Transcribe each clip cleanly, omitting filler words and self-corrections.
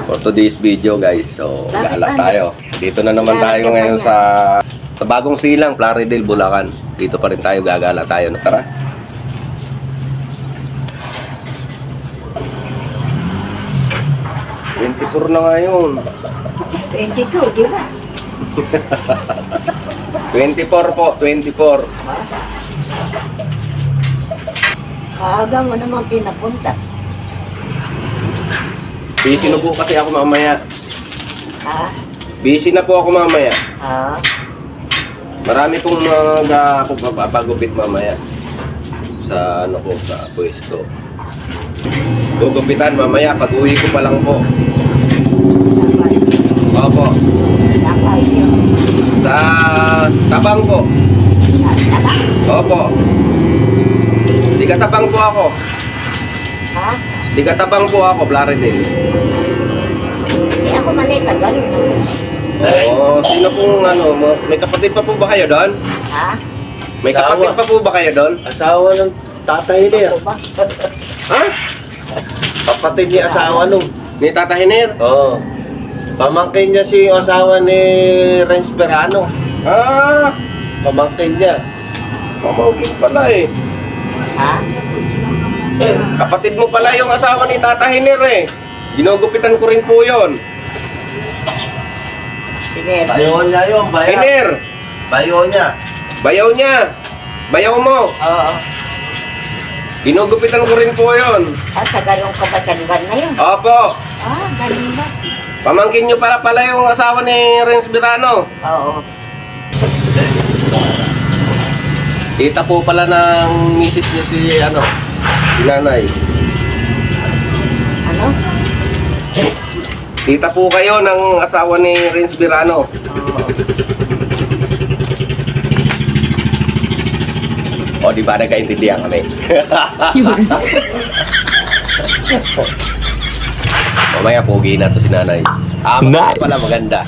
For today's video guys, so gala tayo. Dito na naman tayo ngayon sa bagong silang, Plaridel, Bulacan. Dito pa rin tayo, gagala tayo. Tara. $24 na ngayon. 22, di ba? 24 po, 24. Kaaga mo naman pinapunta. Busy na po kasi ako mamaya. Ha? Busy na po ako mamaya. Ha? Marami pong magpapagupit mamaya. Sa ano po, sa pwesto. Gugupitan mamaya, pag uwi ko pa lang po. Opo. Sakay niyo. Sa Tabang po. Taba? Opo. Tigatabang po ako. Ha? Tigatabang po ako, Plaridel. Hindi ako manitagal. Oo, sino pong ano, may kapatid pa po ba kayo doon? Ha? May kapatid pa po ba kayo doon? Asawa ng tatay niya. Ako ba? Ha? Kapatid niya asawa nung. Ni Tata Hiner? Oo. Pamangkin niya si asawa ni Renz Berano. Ah, Pamangkin niya. pamangkin pala eh. Ha? Kapatid mo pala yung asawa ni Tata Hiner eh. Ginugupitan ko rin po yon. Sige. Bayo niya yun, bayo. Hiner, Bayo niya. bayaw niya. Bayaw mo. Oo. Ginugupitan ko rin po yon. Ah, tagalong kabatangan na yun. Opo. Ah, ganun ba? Pamangkin nyo pala yung asawa ni Renz Berano. Oo. Kita po pala ng misis nyo si ano, si nanay. Ano? Kita po kayo ng asawa ni Renz Berano. Oo. O, di ba nagkaintindihan kami? Mamaya pogi na to si nanay. Ah, nice. Pala maganda.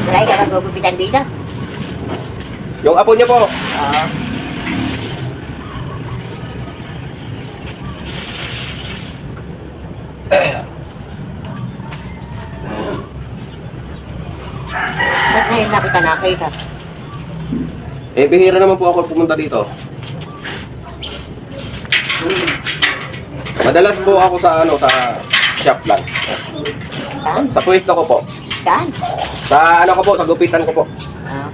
Wala ka maggugupitan dito? Yung apo niya po. Oo. Ba't ngayon na kita nakita? Eh, bihira naman po ako pumunta dito. Madalas po ako sa ano, sa shop lang. Saan? Sa pwesto ko po. Saan? Sa ano ko po, sa gupitan ko po. Ah.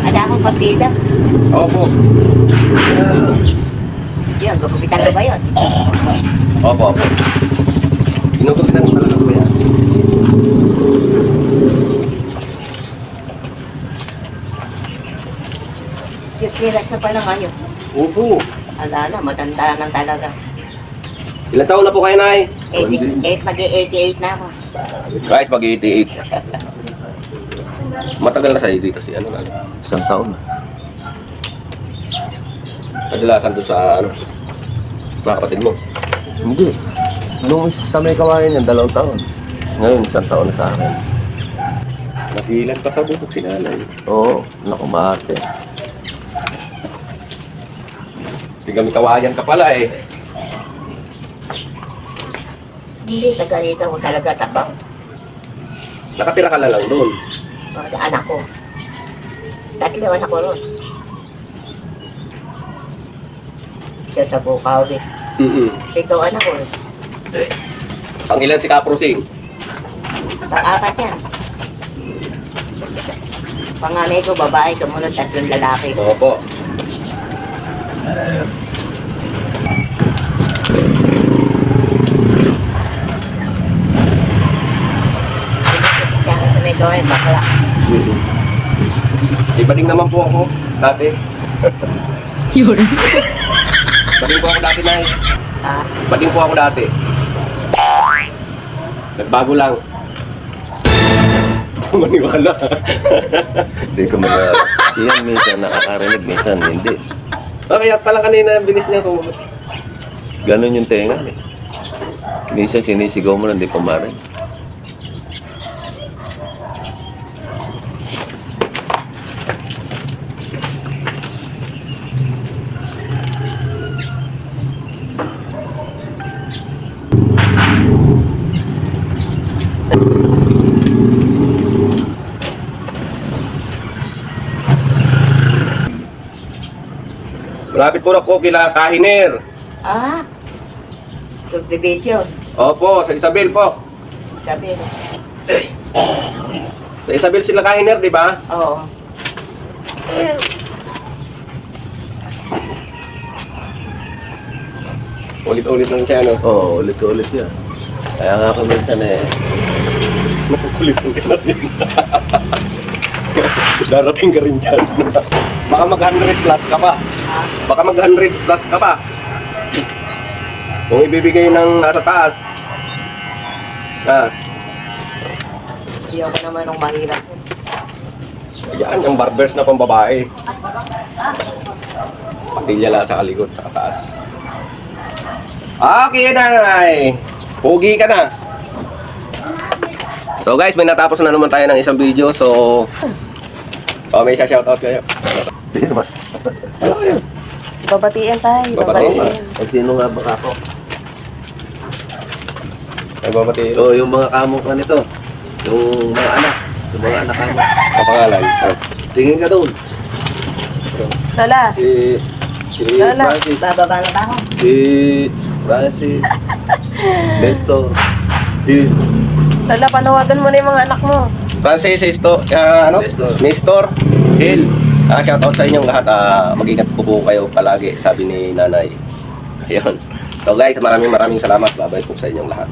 Ada akong partida. Opo. Yun, gugupitan ko ba yun? Opo, opo. Ginugupitan ko talaga po yan. Yung clearance na pala ngayon. Opo. Ala na, matanda na talaga. Ilan taon na po kayo, Nay? 88, mag-88 na ako. Guys, mag-88. Matagal na sa'yo dito si ano lang. Isang taon na. Kadalasan doon sa ano, mga kapatid mo. Hindi. Nung sa may kawain yan, 2 taon. Ngayon, 1 taon na sa akin. Nasilan pa sa bubog si nanay. Oo, naku, maarte. Tingnan kawayan ka pala eh. Hindi, taga rito ako talaga tabang. Nakatira ka na lang doon. Mga anak ko. 3 anak ko ron. Siya sa Bukawi. 7 anak ko ron. Ang ilan si Kaprosing? Pang-4 yan. Panganay ko, babae, sumunod 3 lalaki. Opo. Kaya sa may gawin, bakla. Ibading naman po ako dati. Yun. Bading po ako dati na Ah, Bading po ako dati. Nagbago lang. Maniwala. Hindi ko mag- Yan, minsan nakakarinig, minsan hindi. Kaya pala kanina bilis niya sumunod. Ganon yung tenga eh. Minsan sinisigaw mo na hindi pa marin. Malapit po na ko kila Kahiner. ah. Subdivision. Opo, sa Isabel po. Sabi. Sa Isabel sila Kahiner, di ba? Oo. Ulit-ulit lang siya, no? Oo, ulit-ulit yan. Kaya nga ako minsan eh, Makukulitin ka na rin. Darating ka rin dyan. Baka mag-100 plus ka pa. Ah, Baka mag-100 plus ka pa. Kung ibibigay ng nasa taas. Ah, ayoko naman ng mahirap. yan, yung barbers na pang babae. Patilya lang sa kalikot, sa taas. Okay, nanay. Pugi ka na. So guys, may natapos na naman tayo ng isang video. So, may shoutout kayo. sige ba? Babatiin tayo. Babatiin. Babatiin. Ay, sino nga ba ako? Nagbabati. Oo, yung mga kamok ka nito. Yung mga anak. Yung mga anak kamok. Sa pangalan. Tingin ka doon. Lola. Si Lala. Francis. Bababa na ba ako? Si Francis. Besto. Si Lola, panawagan mo na yung mga anak mo. Francis, Nestor, Hill. Shoutout sa inyong lahat. Mag-ingat po kayo palagi, sabi ni nanay. Ayun. So guys, maraming salamat. Babay po sa inyong lahat.